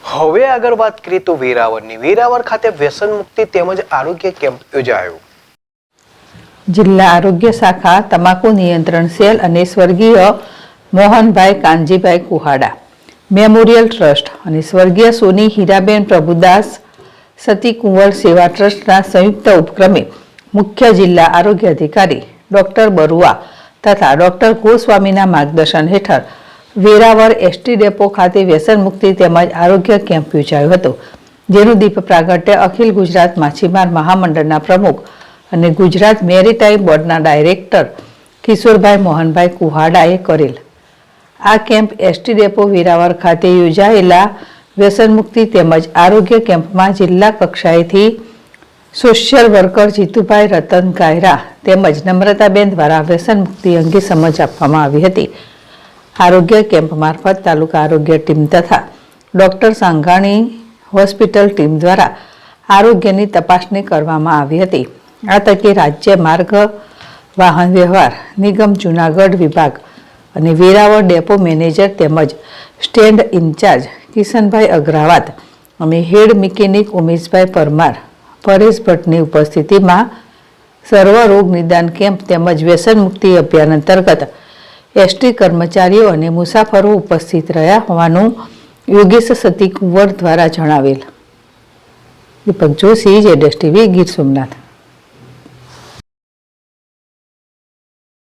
હવે આગળ વાત કરીએ તો વેરાવળ ખાતે વ્યસન મુક્તિ તેમજ આરોગ્ય કેમ્પ યોજાયો. જિલ્લા આરોગ્ય શાખા તમાકુ નિયંત્રણ સેલ અને સ્વર્ગીય મોહનભાઈ કાનજીભાઈ કુહાડા મેમોરિયલ ટ્રસ્ટ અને સ્વર્ગીય સોની હીરાબેન પ્રભુદાસ સતી કુંવર સેવા ટ્રસ્ટના સંયુક્ત ઉપક્રમે મુખ્ય જિલ્લા આરોગ્ય અધિકારી ડોક્ટર બરુઆ તથા ડોક્ટર ગોસ્વામીના માર્ગદર્શન હેઠળ વેરાવળ એસટી ડેપો ખાતે વ્યસન મુક્તિ તેમજ આરોગ્ય કેમ્પ યોજાયો હતો, જેનું દીપ પ્રાગટ્ય અખિલ ગુજરાત માછીમાર મહામંડળના પ્રમુખ અને ગુજરાત મેરીટાઈમ બોર્ડના ડાયરેક્ટર કિશોરભાઈ મોહનભાઈ કુહાડાએ કરેલ. આ કેમ્પ એસટી ડેપો વેરાવળ ખાતે યોજાયેલા વ્યસન મુક્તિ તેમજ આરોગ્ય કેમ્પમાં જિલ્લા કક્ષાએથી સોશિયલ વર્કર જીતુભાઈ રતન કાયરા તેમજ નમ્રતાબેન દ્વારા વ્યસન મુક્તિ અંગે સમજ આપવામાં આવી હતી. આરોગ્ય કેમ્પ મારફત તાલુકા આરોગ્ય ટીમ તથા ડોક્ટર સાંઘાણી હોસ્પિટલ ટીમ દ્વારા આરોગ્યની તપાસણી કરવામાં આવી હતી. આ તકે રાજ્ય માર્ગ વાહન વ્યવહાર નિગમ જૂનાગઢ વિભાગ અને વેરાવળ ડેપો મેનેજર તેમજ સ્ટેન્ડ ઇન્ચાર્જ કિશનભાઈ અગ્રવાલ અને હેડ મિકેનિક ઉમેશભાઈ પરમાર પરેશ ભટ્ટની ઉપસ્થિતિમાં સર્વરોગ નિદાન કેમ્પ તેમજ વ્યસન મુક્તિ અભિયાન અંતર્ગત એસટી કર્મચારીઓ અને મુસાફરો ઉપસ્થિત રહ્યા હોવાનું યોગેશ સતી કુંવર દ્વારા જણાવેલ. દીપક જોશી, ZSTV, ગીર સોમનાથ.